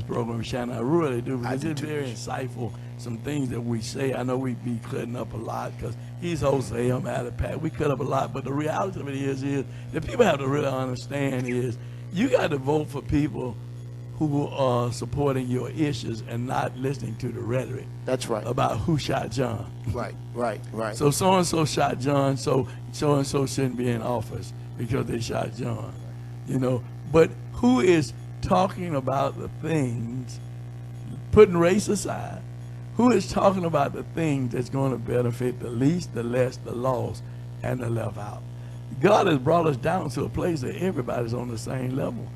program with Shannon. I really do because it's very insightful. Some things that we say, I know we be cutting up a lot because he's Jose, I'm out of Pat. We cut up a lot, but the reality of it is that people have to really understand is you got to vote for people who are supporting your issues and not listening to the rhetoric. That's right. About who shot John. Right. So and so shot John, so and so shouldn't be in office because they shot John. You know, but who is talking about the things, putting race aside, who is talking about the things that's going to benefit the least, the less, the lost, and the left out? God has brought us down to a place that everybody's on the same level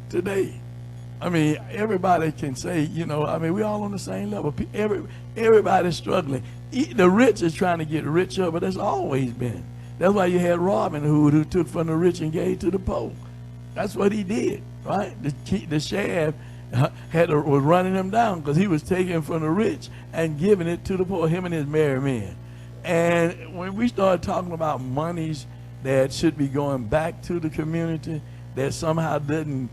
today. I mean, everybody can say, you know, I mean, we're all on the same level. Everybody's struggling. The rich is trying to get richer, but that's always been. That's why you had Robin Hood, who took from the rich and gave to the poor. That's what he did, right? The sheriff was running him down because he was taking from the rich and giving it to the poor, him and his merry men. And when we started talking about monies that should be going back to the community, that somehow didn't,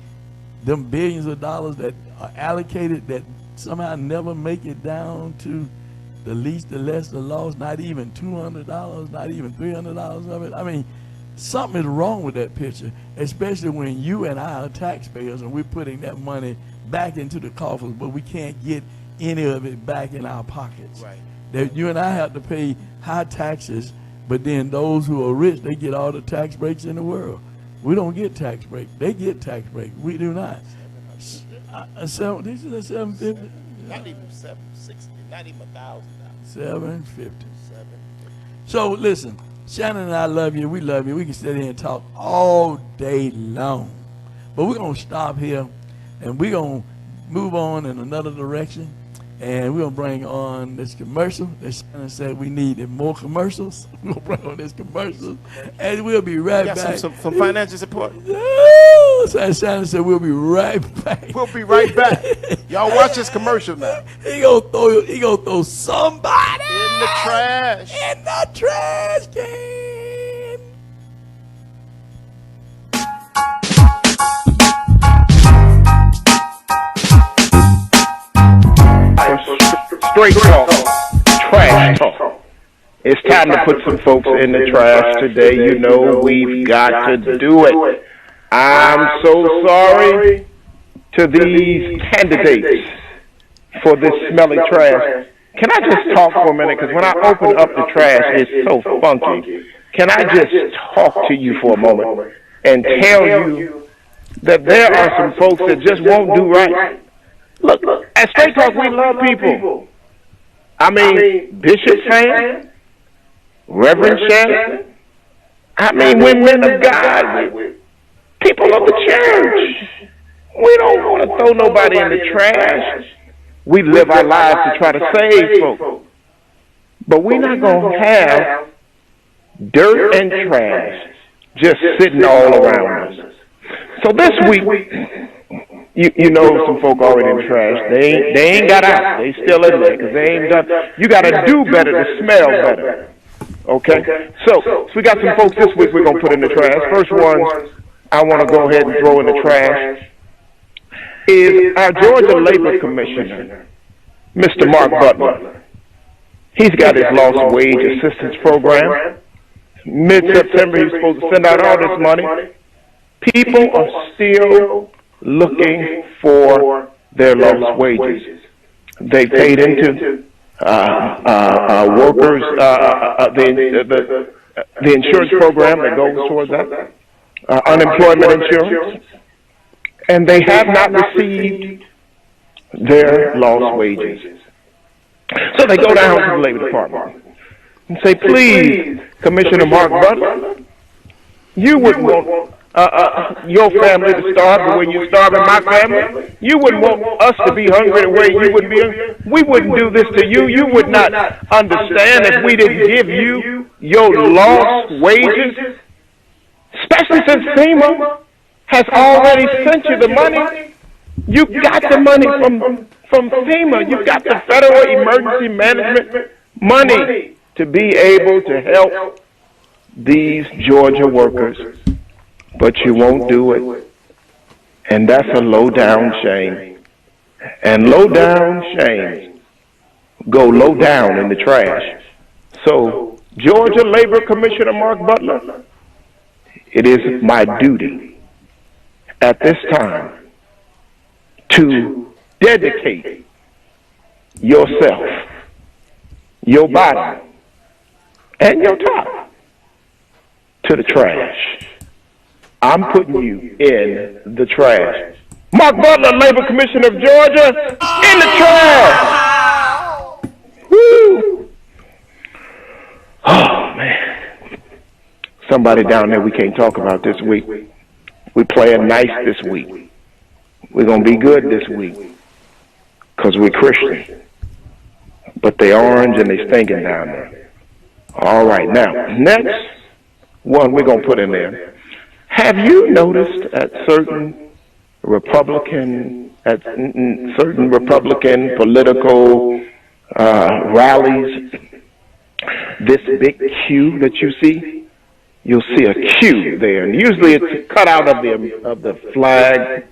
them billions of dollars that are allocated that somehow never make it down to the least, the less, the lost, not even $200, not even $300 of it. I mean, something is wrong with that picture, especially when you and I are taxpayers and we're putting that money back into the coffers, but we can't get any of it back in our pockets. Right. That you and I have to pay high taxes, but then those who are rich, they get all the tax breaks in the world. We don't get tax break. They get tax break. We do not. This is a 750. Not even 760. Not even $1,000. 750. So listen, Shannon and I love you. We love you. We can sit here and talk all day long, but we're gonna stop here, and we're gonna move on in another direction. And we're going to bring on this commercial. That Shannon said we needed more commercials. We're going to bring on this commercial. And we'll be right back. Some financial support. So Shannon said we'll be right back. We'll be right back. Y'all watch this commercial now. He gonna throw somebody in the trash. In the trash can. Straight talk, trash talk. It's time to put some folks in the trash today. You know we've got to do it. I'm so sorry to these candidates for this smelly trash. Can I just talk for a minute? Because when I open up the trash, it's so funky. Can I just talk to you for a moment and tell you that there are some folks that just won't do right? Look, at Straight Talk, we love people. I mean, Bishop Fann, Reverend Shannon. I mean, we're men of God, people of the church. We don't want to throw nobody in the trash. We live our lives to try to save folks. But we're not going to have dirt and trash just sitting all around us. So this week, you know some folk already in the trash. They ain't got out. They still in there because they ain't done. You got to do better to smell better. Okay? So we got some folks this week we're going to put in the trash. First one I want to go ahead and throw in the trash is our Georgia Labor Commissioner, Mr. Mark Butler. He's got his lost wage assistance program. Mid-September, he's supposed to send out all this money. People are still looking for their lost wages. They paid into workers, the insurance program that goes towards that, unemployment insurance, and they have not received their lost wages. So they go down to the Labor Department and say, please, Commissioner Mark Butler, you wouldn't want your family to starve the way you're starving my family. You wouldn't want us to be hungry the way you would be. We wouldn't do this to you. You would not understand if we didn't give you your lost wages, especially since FEMA has already sent you the money. You got the money from FEMA. You got the Federal Emergency Management money to be able to help these Georgia workers. But you won't do it. And that's a low-down shame. And low-down shames go low down in the trash. So, Georgia Labor Commissioner Mark Butler, it is my duty at this time to dedicate yourself, your body, and your time to the trash. I'm putting you in the trash. Mark Butler, Labor Commissioner of Georgia, in the trash. Woo! Oh, man. somebody down there we can't talk about this week. We playing nice this week. We're going to be good this week because we're Christian. But they orange and they stinking down there. All right, now, next one we're going to put in there. Have you noticed at certain Republican political rallies, this big Q that you see? You'll see a Q there, and usually it's cut out of the flag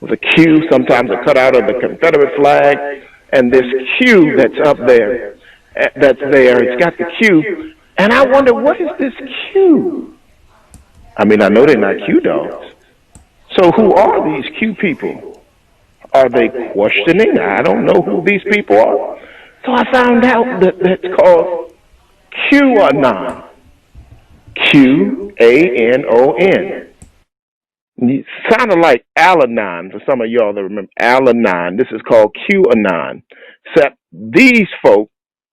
with a Q. Sometimes a cut out of the Confederate flag, and this Q that's up there, it's got the Q, and I wonder, what is this Q? I mean, I know they're not Q dogs. So who are these Q people? Are they questioning? I don't know who these people are. So I found out that that's called QAnon. QANON. It sounded like Al-Anon for some of y'all that remember Al-Anon. This is called QAnon. Except these folk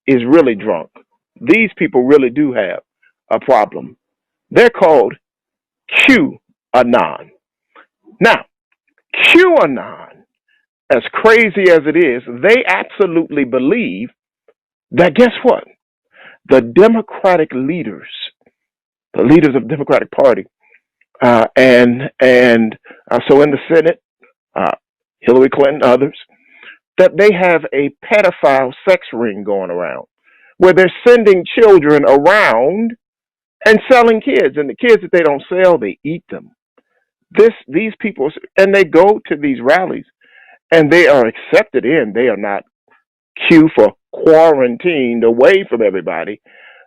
is really drunk. These people really do have a problem. They're called QAnon. Now, QAnon, as crazy as it is, they absolutely believe that, guess what? The Democratic leaders, the leaders of the Democratic Party, so in the Senate, Hillary Clinton, others, that they have a pedophile sex ring going around where they're sending children around and selling kids. And the kids that they don't sell, they eat them. These people, and they go to these rallies and they are accepted in. They are not Q for quarantined away from everybody.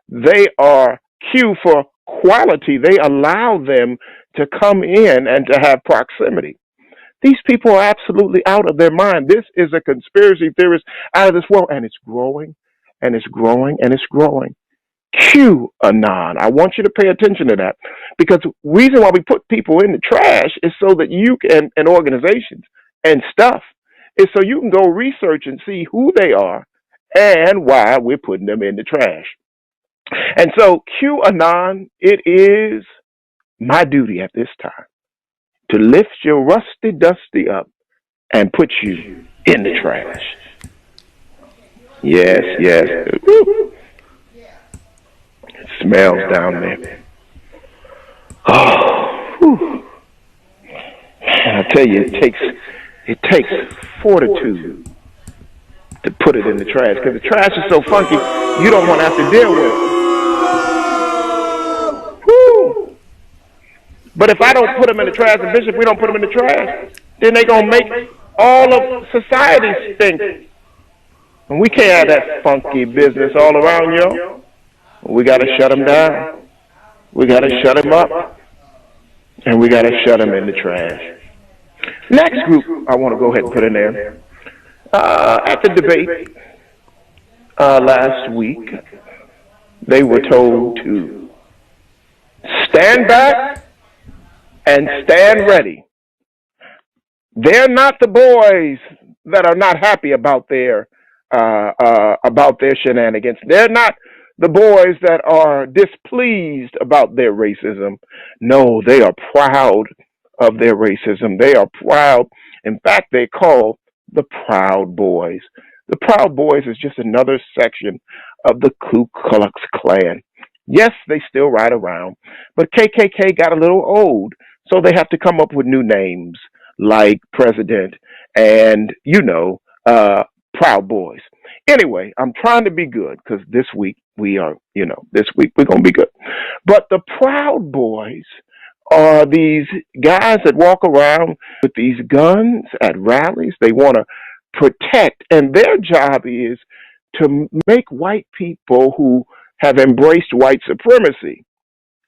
They are Q for quality. They allow them to come in and to have proximity. These people are absolutely out of their mind. This is a conspiracy theorist out of this world, and it's growing, and it's growing, and it's growing. QAnon. I want you to pay attention to that, because the reason why we put people in the trash is so that you can, and organizations and stuff, is so you can go research and see who they are and why we're putting them in the trash. And so QAnon, it is my duty at this time to lift your rusty dusty up and put you in the trash. Yes, yes. It smells down there. Oh, whew. And I tell you, it takes fortitude to put it in the trash, because the trash is so funky, you don't want to have to deal with it. Woo. But if I don't put them in the trash, and Bishop, we don't put them in the trash, then they're going to make all of society stink. And we can't have that funky business all around, yo. We got to shut them down. We got to shut them up. And we got to shut them in the trash. Next group I want to go ahead and put in there. At the debate last week, they were told to stand back and stand ready. They're not the boys that are not happy about their shenanigans. They're not the boys that are displeased about their racism. No, they are proud of their racism. They are proud. In fact, they call the Proud Boys. The Proud Boys is just another section of the Ku Klux Klan. Yes, they still ride around, but KKK got a little old, so they have to come up with new names like President and, Proud Boys. Anyway, I'm trying to be good, because this week we're going to be good. But the Proud Boys are these guys that walk around with these guns at rallies. They want to protect, and their job is to make white people who have embraced white supremacy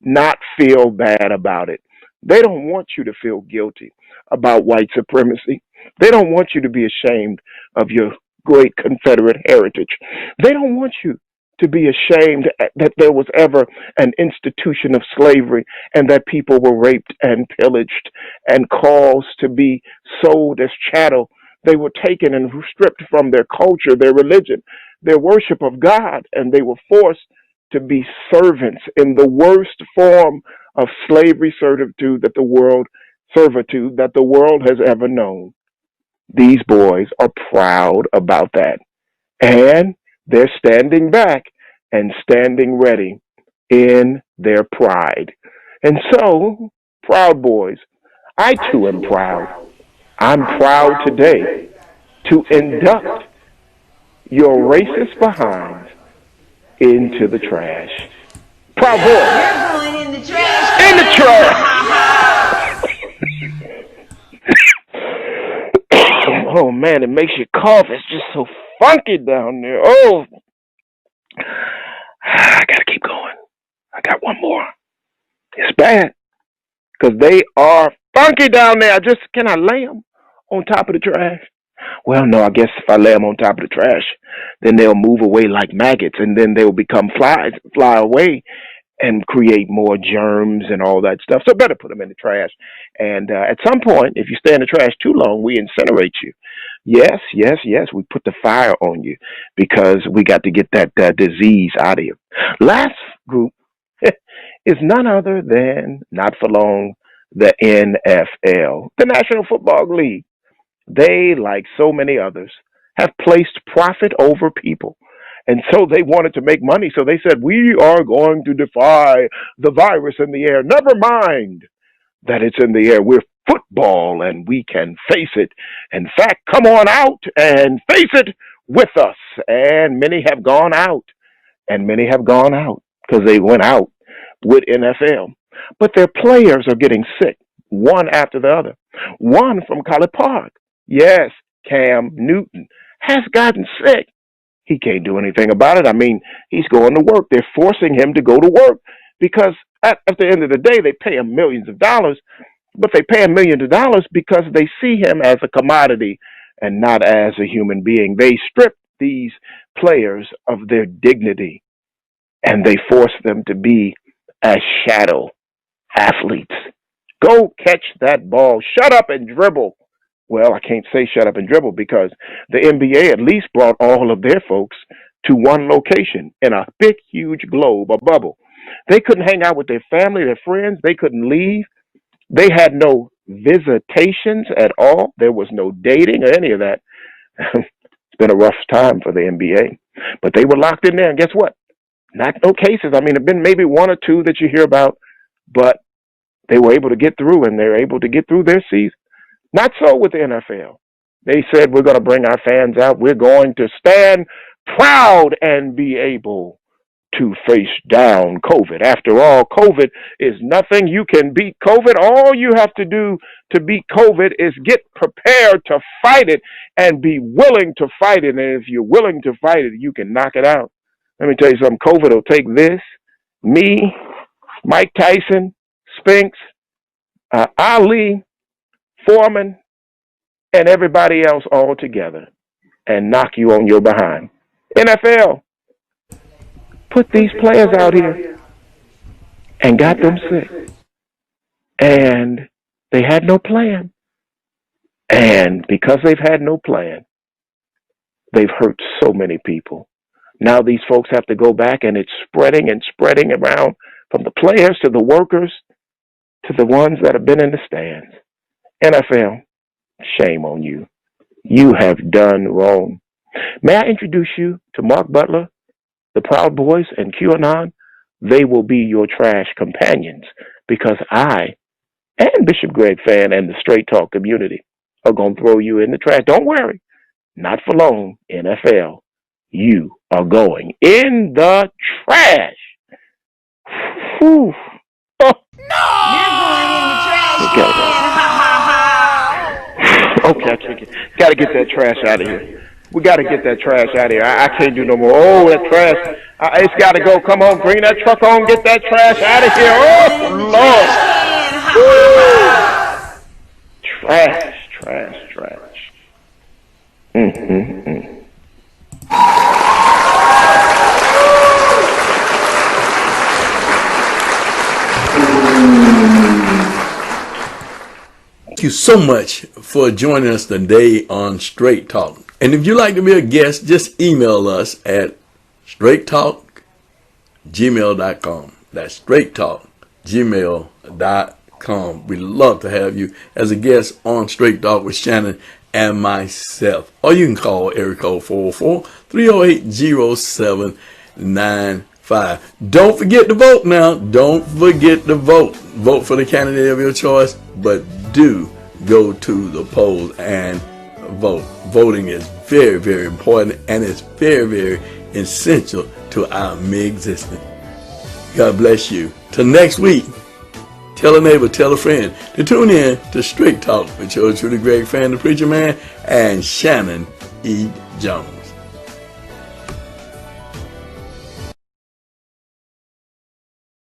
not feel bad about it. They don't want you to feel guilty about white supremacy. They don't want you to be ashamed of your great Confederate heritage. They don't want you to be ashamed that there was ever an institution of slavery and that people were raped and pillaged and caused to be sold as chattel. They were taken and stripped from their culture, their religion, their worship of God, and they were forced to be servants in the worst form of slavery servitude that the world has ever known. These boys are proud about that. And they're standing back and standing ready in their pride. And so, proud boys, I too am proud. I'm proud today to induct your racist behinds into the trash. Proud boys. You're going in the trash. In the trash. Oh man, it makes you cough. It's just so funky down there. Oh, I gotta keep going. I got one more. It's bad because they are funky down there. Can I lay them on top of the trash? Well, no, I guess if I lay them on top of the trash, then they'll move away like maggots, and then they'll become flies, fly away, and create more germs and all that stuff. So better put them in the trash. And at some point, if you stay in the trash too long, we incinerate you. Yes, yes, yes. We put the fire on you because we got to get that disease out of you. Last group is none other than, not for long, the NFL, the National Football League. They, like so many others, have placed profit over people. And so they wanted to make money. So they said, we are going to defy the virus in the air. Never mind that it's in the air. We're football and we can face it. In fact, come on out and face it with us. And many have gone out. And many have gone out because they went out with NFL. But their players are getting sick, one after the other. One from College Park. Yes, Cam Newton has gotten sick. He can't do anything about it. I mean, he's going to work. They're forcing him to go to work because at the end of the day, they pay him millions of dollars, but they pay him millions of dollars because they see him as a commodity and not as a human being. They strip these players of their dignity and they force them to be as shadow athletes. Go catch that ball. Shut up and dribble. Well, I can't say shut up and dribble because the NBA at least brought all of their folks to one location in a big, huge globe, a bubble. They couldn't hang out with their family, their friends. They couldn't leave. They had no visitations at all. There was no dating or any of that. It's been a rough time for the NBA. But they were locked in there, and guess what? Not no cases. I mean, there have been maybe one or two that you hear about, but they were able to get through, and they're able to get through their season. Not so with the NFL. They said, we're going to bring our fans out. We're going to stand proud and be able to face down COVID. After all, COVID is nothing. You can beat COVID. All you have to do to beat COVID is get prepared to fight it and be willing to fight it. And if you're willing to fight it, you can knock it out. Let me tell you something. COVID will take this, me, Mike Tyson, Spinks, Ali, Foreman, and everybody else all together and knock you on your behind. NFL, put these players out here and got them sick. And they had no plan. And because they've had no plan, they've hurt so many people. Now these folks have to go back and it's spreading and spreading around from the players to the workers to the ones that have been in the stands. NFL, shame on you. You have done wrong. May I introduce you to Mark Butler, the Proud Boys, and QAnon? They will be your trash companions because I and Bishop Greg Fann and the Straight Talk community are going to throw you in the trash. Don't worry. Not for long, NFL. You are going in the trash. Whew. Oh. No! You're going in the trash. Okay, I can't gotta get that trash out of here. We gotta get that trash out of here. I can't do no more. Oh, that trash. It's gotta go. Come on, bring that truck on. Get that trash out of here. Oh, Lord. Trash. Thank you so much for joining us today on Straight Talk. And if you'd like to be a guest, just email us at straighttalk gmail.com. That's Straight Talk, gmail.com. We'd love to have you as a guest on Straight Talk with Shannon and myself. Or you can call area code 404-308-0795. Don't forget to vote now. Don't forget to vote. Vote for the candidate of your choice, but do go to the polls and vote. Voting is very, very important, and it's very, very essential to our mere existence. God bless you. Till next week, tell a neighbor, tell a friend to tune in to Straight Talk with yours truly, Greg Fann, the Preacher Man, and Shannon E. Jones.